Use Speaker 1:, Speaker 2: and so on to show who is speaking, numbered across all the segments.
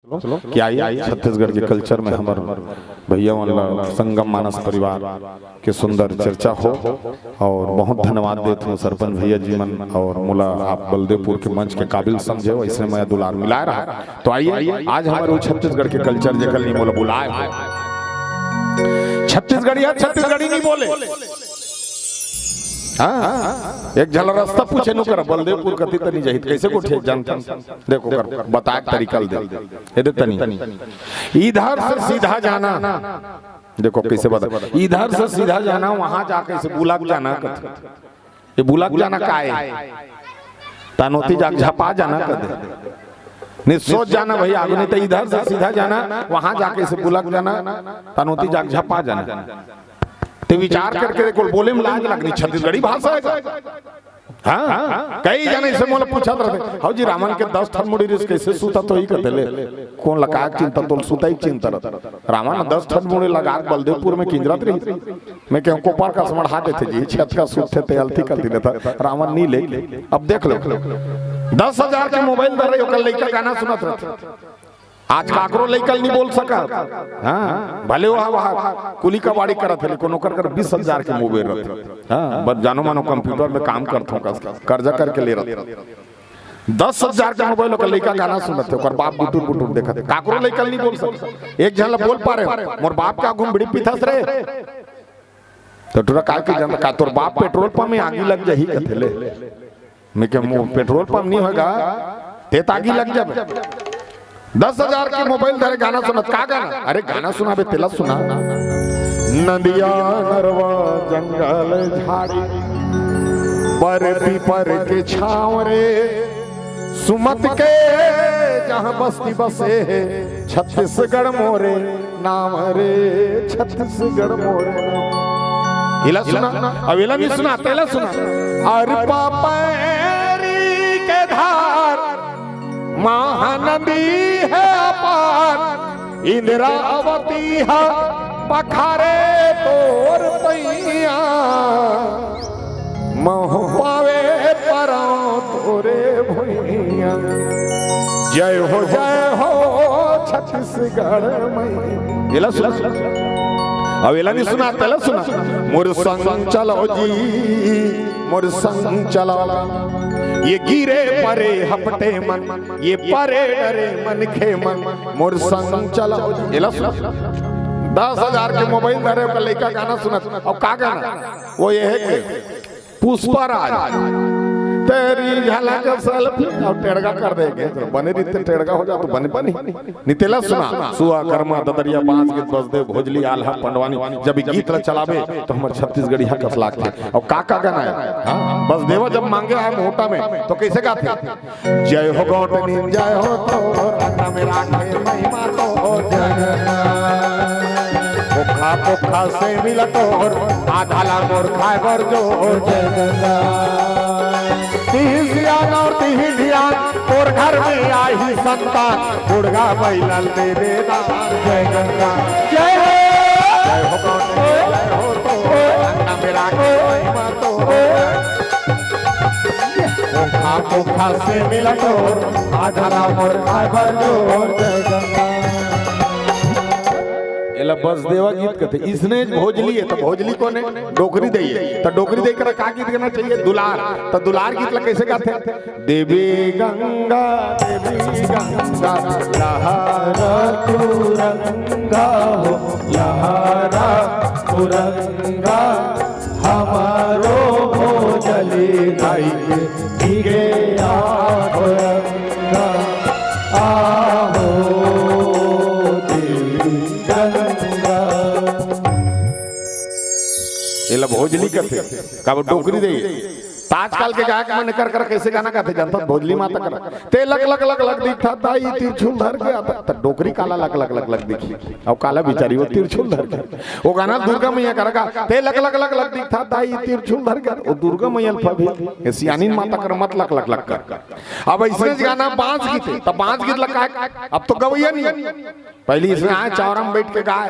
Speaker 1: कि आई छत्तीसगढ़ के कल्चर में हमारे भैया वाला संगम मानस परिवार के सुंदर चर्चा हो। और बहुत धन्यवाद देता हूँ सरपंच भैया जी मन और मुला आप बलदेवपुर के मंच के काबिल समझे हो, इसने मैं दुलार मिला रहा। तो आइए आज हमारे छत्तीसगढ़ के कल्चर जकल नहीं बोला बुलाए छत्तीसगढ़ी नहीं बोले। हाँ एक झल रास्ता पूछे नु कर बलदेवपुर कति तनी जहित कैसे को ठेक जानता देखो कर बताए तरीका दे दे तनी इधर से सीधा जाना देखो कैसे बता इधर से सीधा जाना वहां जाके से बुलाक जाना ये बुलाक जाना का है तानोती जाग झपा जाना कर नहीं सोच जाना भाई आगे नहीं तो इधर से सीधा जाना वहां जाके से बुलाक जाना तानोती जाग झपा जाना तो विचार करके देखो बोले में लाज लगनी छत्तीसगढ़ी भाषा है। हाँ कई जने से मोला पूछत रहते हाउ जी रामन के 10 ठन मुड़ी रिस कैसे सूता तो ही कहते कौन लगा चिंता तो सूता ही चिंता रहता रामन 10 ठन मुड़ी लगा बलदेवपुर में किंजरत रही मैं कहूं कोपार का समढ़ा देते जी छत का सूत थे अलती कर देता रामन नहीं ले। अब देख लो 10,000 के मोबाइल दे रहे हो लड़का गाना सुनत रहते आज काकरो लइकल नहीं बोल सका। हाँ भले वहाँ कुली का बाड़ी करत है लेकिन ओकर 20,000 के मोबाइल रहते। हाँ बस जानो मानो कंप्यूटर में काम करता हूँ कर्जा करके ले रहते 10,000 के मोबाइल का लइका गाना सुनते ओकर बाप बुटुर बुटुर देखते काकरो लइकल नहीं बोल सकता। एक झल बोल पा रहे मोर बाप का घूम बिड़ी पीथस रे तो तोरा का के जान का तोर बाप पेट्रोल पंप में आगी लग जाही कहते ले मैं के पेट्रोल पंप नहीं होगा ते आगी लग जाबे 10,000 के मोबाइल धरे गाना सुनत का गाना अरे गाना सुना बे तेला सुना नदिया नरवा जंगल झाड़ी पर पीपर के छांव रे सुमत के जहां बस्ती बसे छत्तीसगढ़ मोरे नाम रे छत्तीसगढ़ मोरे इला सुना अब इला नहीं सुना तेला सुना अरे पापरी के धार महानदी है अपार इंद्रावती है पखारे तोर पैया मोह पावे परो तोरे भैया जय हो छत्तीसगढ़ में इला सुना अब इला नहीं सुना तेला सुना मोर संग चलो जी मोर संग चलो ये गिरे परे हपटे मन ये परे डरे मन खे मन मोर संग चलो इला सुना 10,000 के मोबाइल धरे का लड़का गाना सुना और का गाना वो ये है कि पुष्पराज तेरी झलक सेल्फी और टेढ़गा कर देंगे तो बने रीते टेढ़गा हो जा तो बने बनी नितेला सुना सुआ कर्मा ददरिया बांस के बस दे भोजली आल्हा पंडवानी जब गीत ला चलावे तो हमर छत्तीसगढ़ी हक असलाक थे और का गाना है। हां बस देवा जब मांगे है मोटा में तो कैसे गाते जय हो गौटनी जय हो तो अन्ना में राखे महिमा तो कोखा से मिला तोर आधाला मोर खाए बर जोर ध्यान और ध्यान तोर घर में आई संतान बुढ़गा बैलल देवे जय गंगा जय हो तो अन्ना मेरा महिमा तो कोखा से मिला तोर आधाला मोर खाए बर जोर जय गंगा एला बस देवा गीत कहते इसने भोजली है तो भोजली कौन है डोकरी दे तो डोकरी देकर का गीत गाना चाहिए दुलार तो दुलार गीत ला कैसे गाते देवी गंगा लहरा तुरंगा हो लहरा तुरंगा हमारो भोजली गाई के आगोरंगा आहो एला भोजली करते कब डोकरी दे आजकल के गायक मन कर कैसे गाना गाते जानता भोजली माता कर ते लग दिखता ताई तिरछुल धर के आता त डोकरी काला लग दिखी और काला बिचारी वो तिरछुल धर के वो गाना दुर्गा मैया करगा ते लग दिखता ताई तिरछुल धर के वो दुर्गा मैया अल्फा भी सियानी माता कर मत लग कर अब इसने गाना बांस गीत त बांस गीत लगा अब तो गवैया नहीं पहले इसमें आए चौरम बैठ के गाए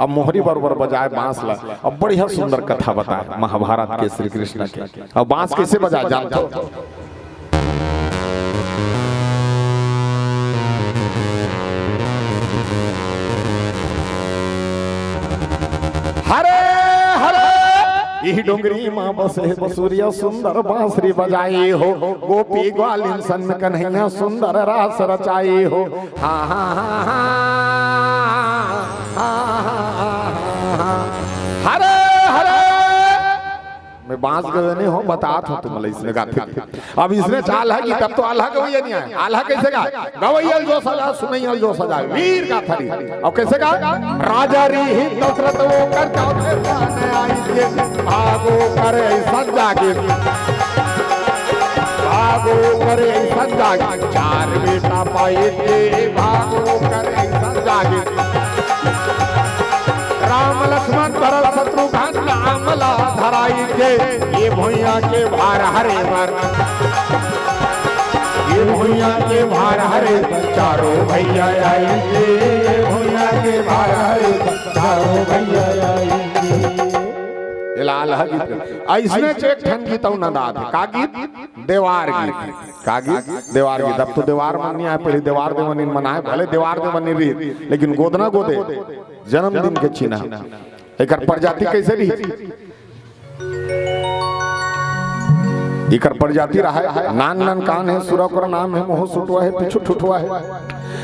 Speaker 1: अब मोहरी बरबर बजाए बांस ला अब बढ़िया सुंदर कथा बताए महाभारत के श्री कृष्ण के अब बांस कैसे बजाए जानते हो ई डोंगरी माँ बसे बसुरिया सुंदर बांसुरी बजाई हो, गोपी ग्वालिन सन में कन्हैया सुंदर रास रचाई हो। हाँ हाँ हाँ हाँ, हरे हरे मैं बांस गवने हो बतात हो तुम इसने गाते। अब इसने चाल है कि तब तो आल्हा गवैया नहीं है। आल्हा कैसे गा? गवैयल जो सजा सुनैयल जो सजा वीर का थरी। अब कैसे गा? राजा री दशरथ वो कर चौथे पाने आई के भागो करे संजा के, भागो करे संजा के, चार बेटा पाए के भागो करे संजा के। राम लक्ष्मण भरत शत्रुघ्न अमला धराई के, ये भुइया के भार हरे बर, ये भुइया के भार हरे चारों भैया आएंगे, ये भुइया के भार हरे चारों भैया आएंगे। लाल गीत ऐसने चेक ठन गीत नंदात का गीत देवार गीत, का गीत देवार गीत। अब तो देवार मन नहीं आए, पहले देवार देवनी मनाए, भले देवार देवनी रही लेकिन गोदना गोदे जन्मदिन के चिन्ह। एक प्रजाति कैसे रही? एक प्रजाति रहा है नान नान कान है सुरा कर नाम है मोह सुटवा है पिछु ठुठवा है।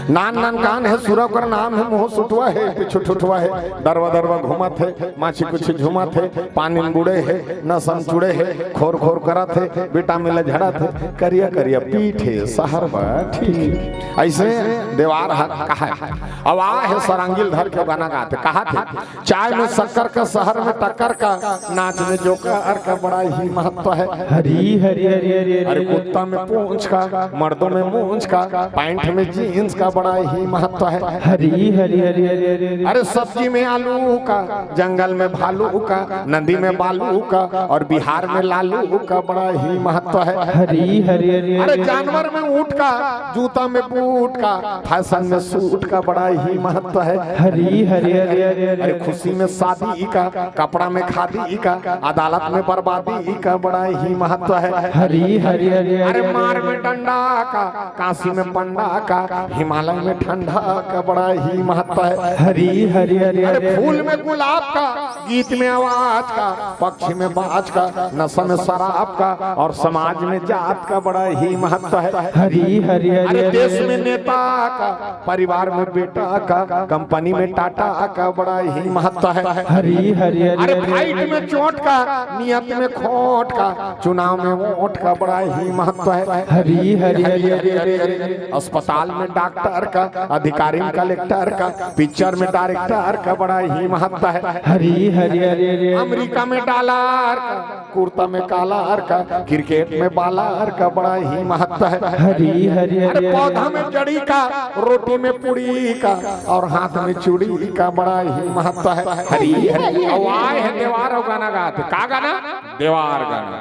Speaker 1: नान नान कान है सुरा कर नाम है मोह सुटवा है पिछु ठुठवा है। दरवा दरवा घुमत है माछी कुछ झुमत है, पानी बुड़े है न सन चुड़े है, खोर खोर करत है बेटा मिल झड़त है, करिया करिया पीठ है सहर बा ठीक। ऐसे देवार कहा है। अब आ है सरांगिल धर के गाना गाते कहा थे, चाय में शक्कर का शहर में टक्कर का, नाच में जोकर का बड़ा ही महत्व है।
Speaker 2: हरी हरी हरी हरी,
Speaker 1: अरे कुत्ता में पूंछ का, मर्दों में मूंछ का, पैंट में जीन्स का बड़ा ही महत्व है।
Speaker 2: हरी हरी हरी हरी,
Speaker 1: अरे सब्जी में आलू का, जंगल में भालू का, नदी में बालू का और बिहार में लालू का बड़ा ही महत्व है।
Speaker 2: हरी हरी हरी,
Speaker 1: अरे जानवर में ऊंट का, जूता में बूट का, फैशन में सूट का बड़ा ही महत्व है।
Speaker 2: हरी हरी हरी हरी,
Speaker 1: अरे खुशी में शादी का, कपड़ा में खादी का, अदालत में बर्बादी का बड़ा ही महत्व है।
Speaker 2: हरी हरी हरी,
Speaker 1: अरे मार में डंडा का, काशी में पंडा का, हिमालय में ठंडा का बड़ा ही महत्व है।
Speaker 2: हरी हरी हरी,
Speaker 1: अरे फूल में गुलाब का, गीत में आवाज का, पक्षी में बाज का, नशा में शराब का और समाज में जात का बड़ा ही महत्व है।
Speaker 2: हरी हरी हरी,
Speaker 1: अरे देश में नेता का, परिवार में बेटा का, कंपनी में टाटा का बड़ा ही महत्व है।
Speaker 2: हरी हरी हरी,
Speaker 1: अरे फाइट में चोट का, नियत में खोट का, चुनाव में वोट का बड़ा ही महत्व है।
Speaker 2: हरी हरी हरी हरी,
Speaker 1: अस्पताल में डॉक्टर का, अधिकारी में कलेक्टर का, पिक्चर में डायरेक्टर का बड़ा ही महत्व है।
Speaker 2: हरी हरी हरी,
Speaker 1: अमेरिका में डॉलर का, कुर्ता में कालार का, क्रिकेट में बालार का बड़ा ही महत्व है।
Speaker 2: हरी हरी
Speaker 1: अरे
Speaker 2: हरी,
Speaker 1: पौधा में जड़ी का, रोटी में पुड़ी का और हाथ में चूड़ी का बड़ा ही महत्व है। हरी हरी आवाज है देवार और गाना गाते का गाना देवार गाना।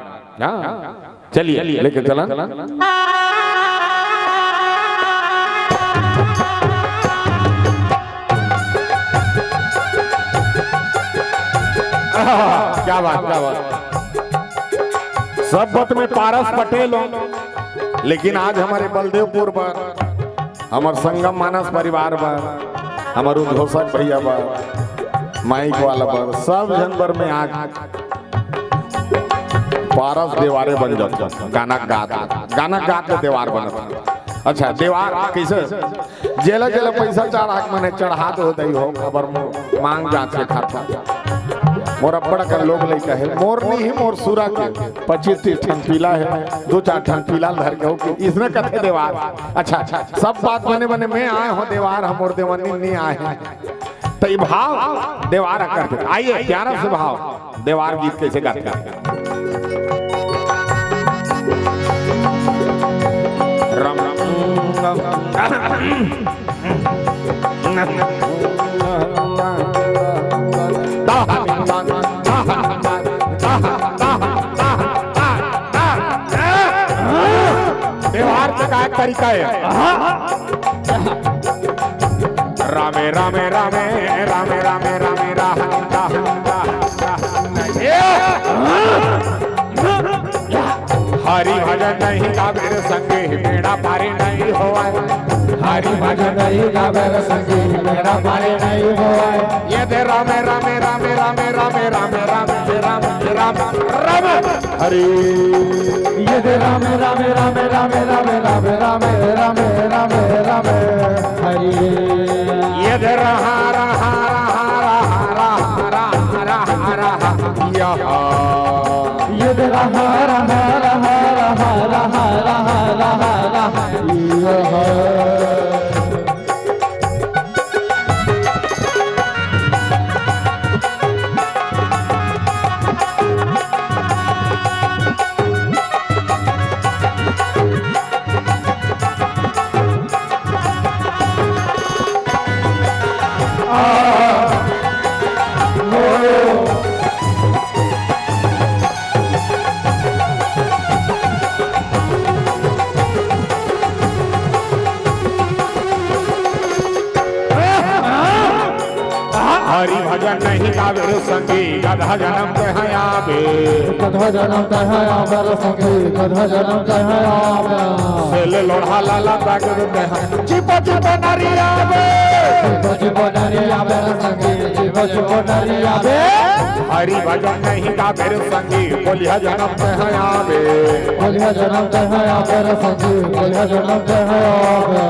Speaker 1: चलिए लेके चला क्या बात क्या बात। सब बत में पारस पटेल हो, लेकिन आज हमारे बलदेवपुर पर हमार संगम मानस परिवार पर हमारे घोषक भैया पर माइक वाला पर सब जनवर में आज पारस देवारे बन जाते, गाना गाते देवार बनता। अच्छा देवार कैसे जेला जेला पैसा चढ़ा मैंने चढ़ा दो दई हो खबर मांग जांच के खाता मोर अब्बड़ का लोग लेके है मोर नहीं है मोर सूरा के 25-30 ठन पीला है 2-4 ठन पीला धर के हो इसने कथे देवार। अच्छा सब बात बने बने मैं आए हो देवार हम और देवनी नहीं आए हैं तो ये भाव देवार करते। आइए प्यारा से भाव देवार गीत कैसे गाते हैं। राम व्यवहार का एक तरीका है। रामे रामे रामे रामे रामे रामे हरि भजन नहीं गावे संगे बेड़ा पारे नहीं होए। हरि भजन नहीं गावे संगे बेड़ा पारे नहीं होए। ये दे रामे रामे रामे रामे रामे रामे रामे रामे राम राम राम हरे
Speaker 2: यदि राम राम राम राम राम राम राम राम राम राम हरि
Speaker 1: यदि रहा रहा रहा रहा रहा रहा यहाँ
Speaker 2: यदि रहा रहा रहा रहा रहा रहा रहा रहा
Speaker 1: हरि भजन नहीं गावे संगी गधा जन्म कहाँ आवे
Speaker 2: कथा जन्म कहाँ आवर संगे कथा जन्म कहाँ आवे
Speaker 1: सेले लोढ़ा लाला तागर कहाँ चिप चिप नारी आवे
Speaker 2: जीव नारी आवे संगे जीव नारी आवे
Speaker 1: हरि भजन नहीं गावे संगी बोलिया जन्म कहाँ आवे
Speaker 2: बोलिया जन्म कहाँ आवे संगे बोलिया जन्म कहाँ आवे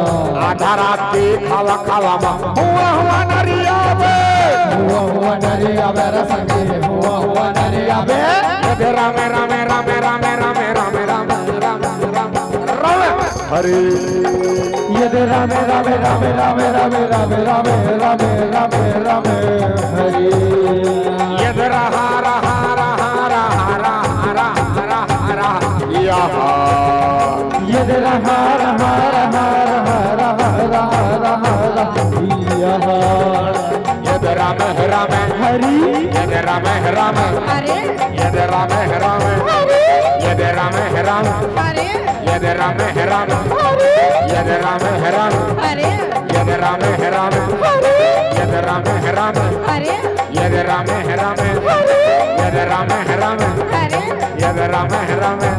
Speaker 1: आधा रात के खावा खावा मा हुआ नारी आवे
Speaker 2: हुआ नारी आवे संगे हुआ नारी आवे
Speaker 1: राम राम राम राम राम राम राम राम राम राम हरे
Speaker 2: यदि राम राम राम राम राम राम राम राम राम राम हरि
Speaker 1: यद रहा रहा रहा रहा रहा रहा रहा रहा यहाँ
Speaker 2: यदि रहा रहा रहा रहा रहा रहा रहा
Speaker 1: यद राम राम
Speaker 2: हरि
Speaker 1: यद राम राम
Speaker 3: हरे
Speaker 1: यद राम राम यद राम राम
Speaker 3: हरे
Speaker 1: यद राम राम यद राम राम
Speaker 3: हरे
Speaker 1: यद राम राम यद राम राम
Speaker 3: हरे
Speaker 1: यद राम राम यद राम राम
Speaker 3: हरे
Speaker 1: यद राम राम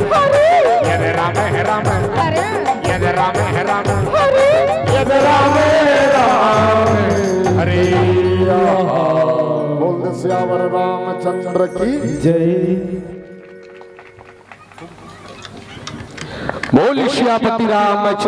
Speaker 1: यद राम राम
Speaker 3: हरे
Speaker 1: यद राम राम यद राम राम हरे बोल श्यावर रामचंद्र की
Speaker 2: जय
Speaker 1: बोल श्यापति रामचंद्र